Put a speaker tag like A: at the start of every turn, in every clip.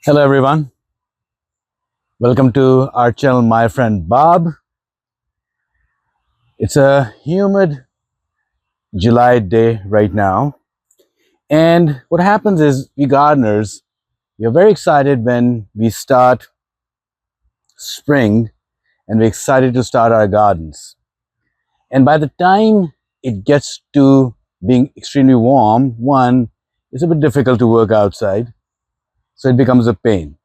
A: Hello everyone, welcome to our channel My Friend Bob. It's a humid July day right now, and what happens is we gardeners, we are very excited when we start spring and we're excited to start our gardens. And by the time it gets to being extremely warm, one, it's a bit difficult to work outside, so it becomes a pain.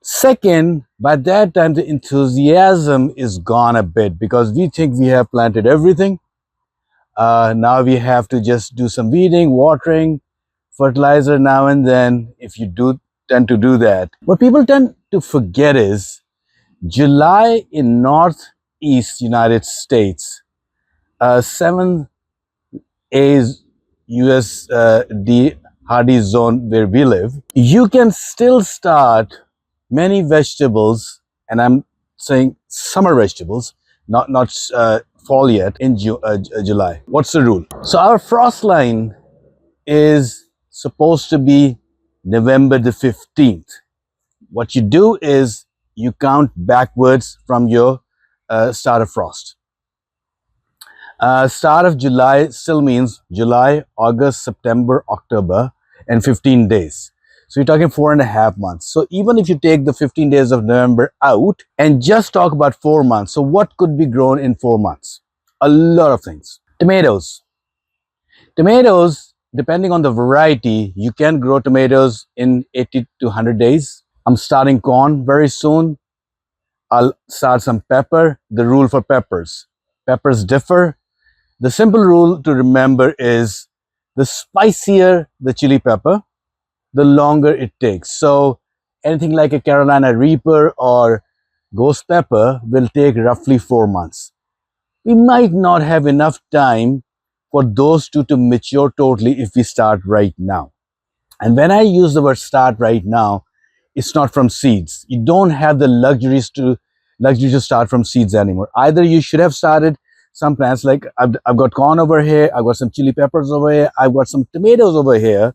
A: Second, by that time the enthusiasm is gone a bit because we think we have planted everything. Now we have to just do some weeding, watering, fertilizer now and then, if you do tend to do that. What people tend to forget is July in Northeast United States, 7 A's USD hardy zone where we live, you can still start many vegetables, and I'm saying summer vegetables, not fall yet, in July. What's the rule? So our frost line is supposed to be November the 15th. What you do is you count backwards from your start of frost. Start of July still means July, August, September, October, and 15 days. So you're talking 4.5 months. So even if you take the 15 days of November out and just talk about 4 months, so what could be grown in 4 months? A lot of things. Tomatoes. Tomatoes, depending on the variety, you can grow tomatoes in 80 to 100 days. I'm starting corn very soon. I'll start some pepper. The rule for peppers. Peppers differ. The simple rule to remember is the spicier the chili pepper, the longer it takes. So anything like a Carolina Reaper or ghost pepper will take roughly 4 months. We might not have enough time for those two to mature totally if we start right now. And when I use the word start right now, it's not from seeds. You don't have the luxury to start from seeds anymore. Either you should have started some plants, like I've got corn over here, I've got some chili peppers over here, I've got some tomatoes over here,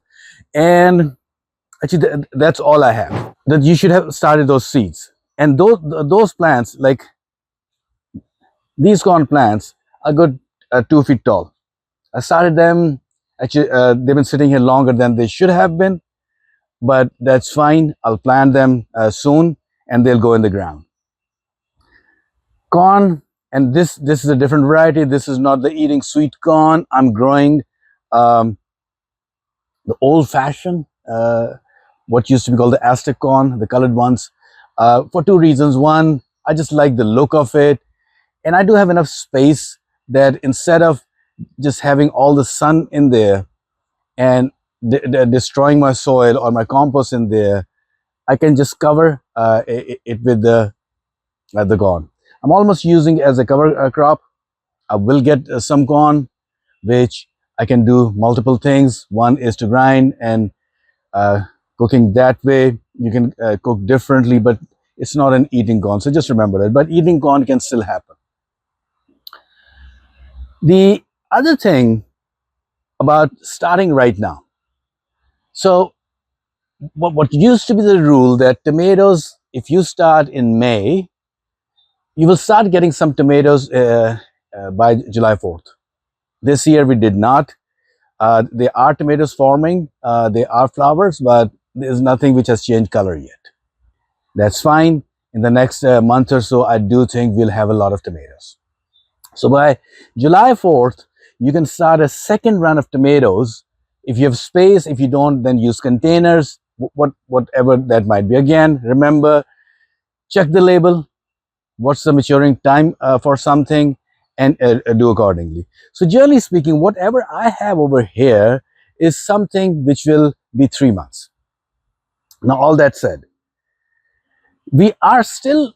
A: and actually that's all I have. That you should have started those seeds. And those plants, like these corn plants, are good 2 feet tall. I started them, actually they've been sitting here longer than they should have been, but that's fine. I'll plant them soon and they'll go in the ground. Corn, and this is a different variety. This is not the eating sweet corn. I'm growing the old-fashioned, what used to be called the Aztec corn, the colored ones, for 2 reasons. One, I just like the look of it, and I do have enough space that instead of just having all the sun in there and destroying my soil or my compost in there, I can just cover it with the corn. I'm almost using it as a cover crop. I will get some corn, which I can do multiple things. One is to grind and cooking that way. You can cook differently, but it's not an eating corn. So just remember that. But eating corn can still happen. The other thing about starting right now. So what used to be the rule that tomatoes, if you start in May, you will start getting some tomatoes by July 4th. This year we did not. There are tomatoes forming, there are flowers, but there's nothing which has changed color yet. That's fine. In the next month or so, I do think we'll have a lot of tomatoes. So by July 4th, you can start a second run of tomatoes. If you have space, if you don't, then use containers, whatever that might be. Again, remember, check the label. What's the maturing time for something, and do accordingly. So generally speaking, whatever I have over here is something which will be 3 months. Now, all that said, we are still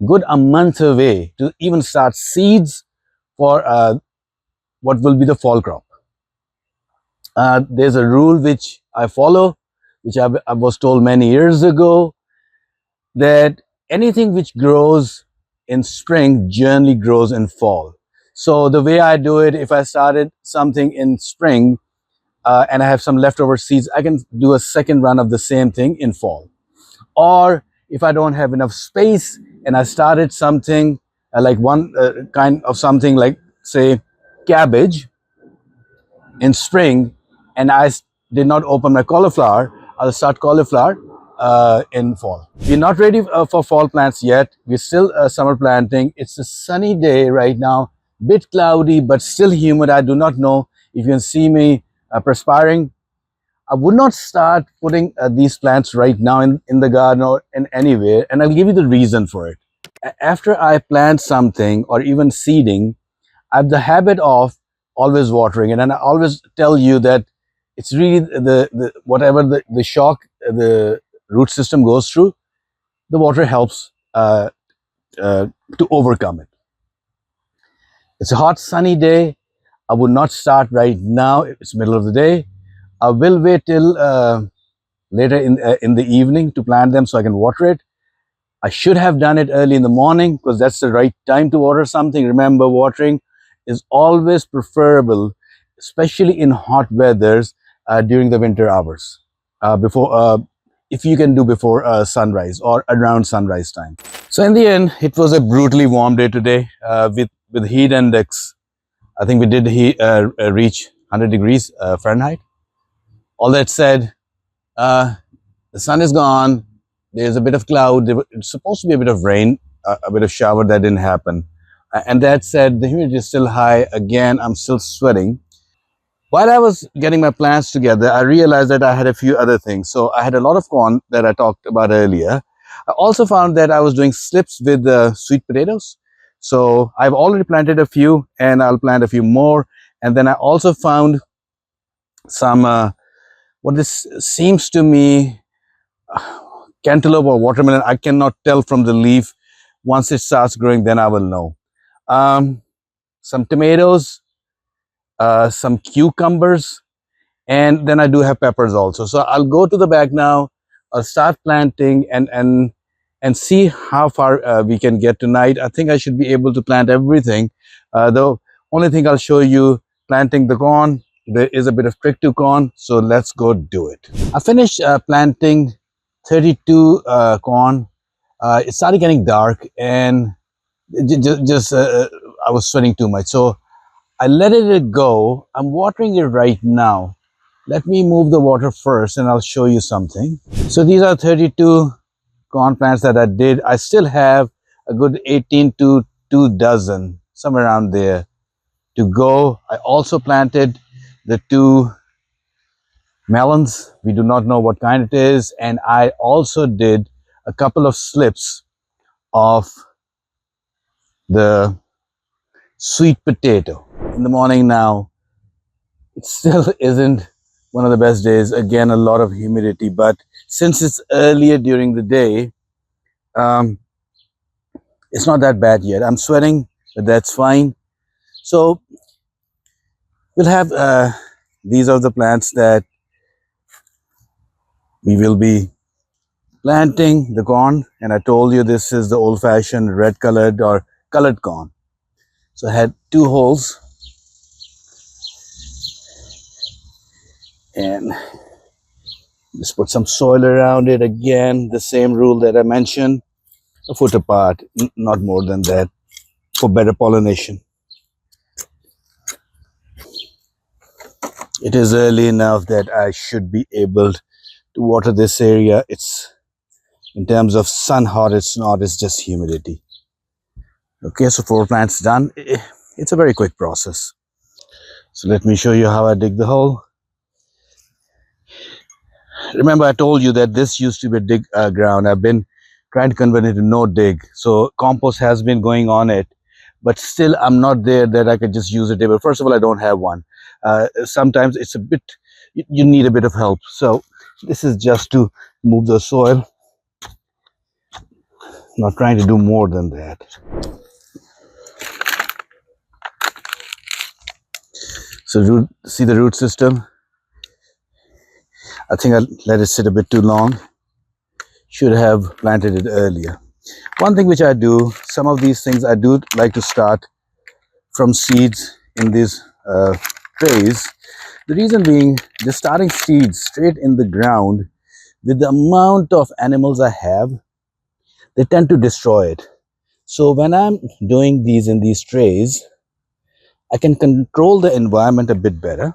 A: good a month away to even start seeds for what will be the fall crop. There's a rule which I follow, which I was told many years ago, that anything which grows in spring generally grows in fall. So the way I do it, if I started something in spring, and I have some leftover seeds, I can do a second run of the same thing in fall. Or if I don't have enough space and I started something like one kind of something like, say, cabbage in spring, and did not open my cauliflower, I'll start cauliflower in fall. We're not ready for fall plants yet. We're still summer planting. It's a sunny day right now, bit cloudy, but still humid. I do not know if you can see me perspiring. I would not start putting these plants right now in the garden or in anywhere, and I'll give you the reason for it. After I plant something or even seeding, I have the habit of always watering it, and I always tell you that it's really the whatever the shock the root system goes through, the water helps to overcome it. It's a hot sunny day. I would not start right now. It's middle of the day. I will wait till later in the evening to plant them so I can water it. I should have done it early in the morning because that's the right time to water something. Remember, watering is always preferable, especially in hot weathers during the winter hours, if you can do before sunrise or around sunrise time. So in the end, it was a brutally warm day today with heat index. I think we did reach 100 degrees Fahrenheit. All that said, the sun is gone. There's a bit of cloud. It's supposed to be a bit of rain, a bit of shower. That didn't happen. And that said, the humidity is still high. Again, I'm still sweating. While I was getting my plants together, I realized that I had a few other things. So I had a lot of corn that I talked about earlier. I also found that I was doing slips with sweet potatoes. So I've already planted a few, and I'll plant a few more. And then I also found some, what this seems to me, cantaloupe or watermelon. I cannot tell from the leaf. Once it starts growing, then I will know. Some tomatoes, some cucumbers, and then I do have peppers also. So I'll go to the back now. I'll start planting and see how far we can get tonight. I think I should be able to plant everything. The only thing I'll show you, planting the corn. There is a bit of trick to corn, so let's go do it. I finished planting 32 corn. It started getting dark, and I was sweating too much, so I let it go. I'm watering it right now. Let me move the water first, and I'll show you something. So these are 32 corn plants that I did. I still have a good 18 to 2 dozen, somewhere around there, to go. I also planted the 2 melons. We do not know what kind it is. And I also did a couple of slips of the sweet potato. In the morning now, it still isn't one of the best days. Again, a lot of humidity, but since it's earlier during the day, it's not that bad yet. I'm sweating, but that's fine. So we'll have these are the plants that we will be planting, the corn. And I told you this is the old-fashioned red colored or colored corn. So I had 2 holes, and just put some soil around it. Again, the same rule that I mentioned, a foot apart, not more than that, for better pollination. It is early enough that I should be able to water this area. It's, in terms of sun hot, it's not, it's just humidity. Okay, so 4 plants done. It's a very quick process. So let me show you how I dig the hole. Remember, I told you that this used to be a dig ground. I've been trying to convert it to no dig. So compost has been going on it, but still I'm not there that I could just use a table. First of all, I don't have one. Sometimes it's a bit, you need a bit of help. So this is just to move the soil. Not trying to do more than that. So see the root system? I think I let it sit a bit too long. Should have planted it earlier. One thing which I do, some of these things I do like to start from seeds in these trays. The reason being, just starting seeds straight in the ground, with the amount of animals I have, they tend to destroy it. So when I'm doing these in these trays, I can control the environment a bit better.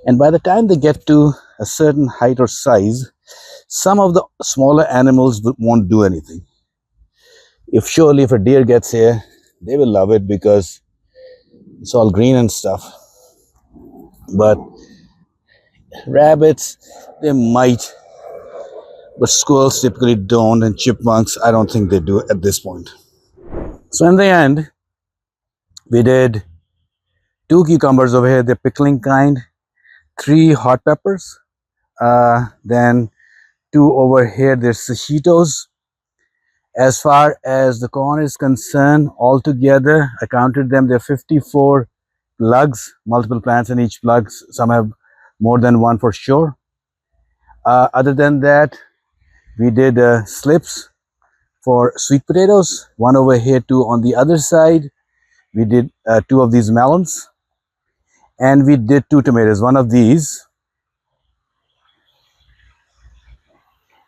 A: And by the time they get to a certain height or size, some of the smaller animals won't do anything. If a deer gets here, they will love it because it's all green and stuff. But rabbits, they might, but squirrels typically don't, and chipmunks, I don't think they do at this point. So in the end, we did 2 cucumbers over here, the pickling kind, 3 hot peppers, then 2 over here, there's sashitos. As far as the corn is concerned, altogether, I counted them, there are 54 plugs, multiple plants in each plug. Some have more than one for sure. Other than that, we did slips for sweet potatoes, 1 over here, 2 on the other side. We did 2 of these melons, and we did 2 tomatoes, 1 of these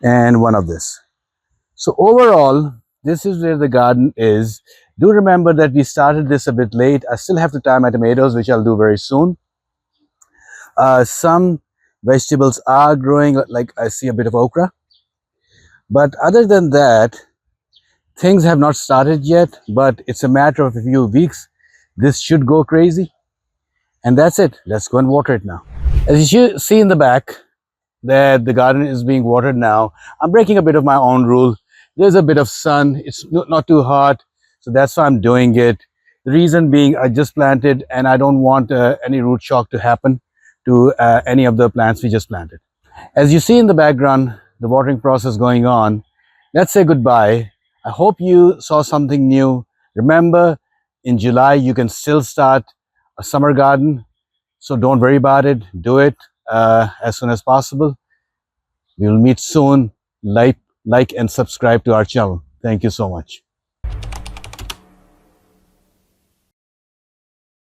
A: and 1 of this. So overall, this is where the garden is. Do remember that we started this a bit late. I still have to tie my tomatoes, which I'll do very soon. Some vegetables are growing, like I see a bit of okra. But other than that, things have not started yet, but it's a matter of a few weeks. This should go crazy. And that's it. Let's go and water it now. As you see in the back, that the garden is being watered now. I'm breaking a bit of my own rule. There's a bit of sun. It's not too hot. So that's why I'm doing it. The reason being, I just planted and I don't want any root shock to happen to any of the plants we just planted. As you see in the background, the watering process going on. Let's say goodbye. I hope you saw something new. Remember, in July, you can still start a summer garden. So don't worry about it. Do it as soon as possible. We will meet soon. Like and subscribe to our channel. Thank you so much.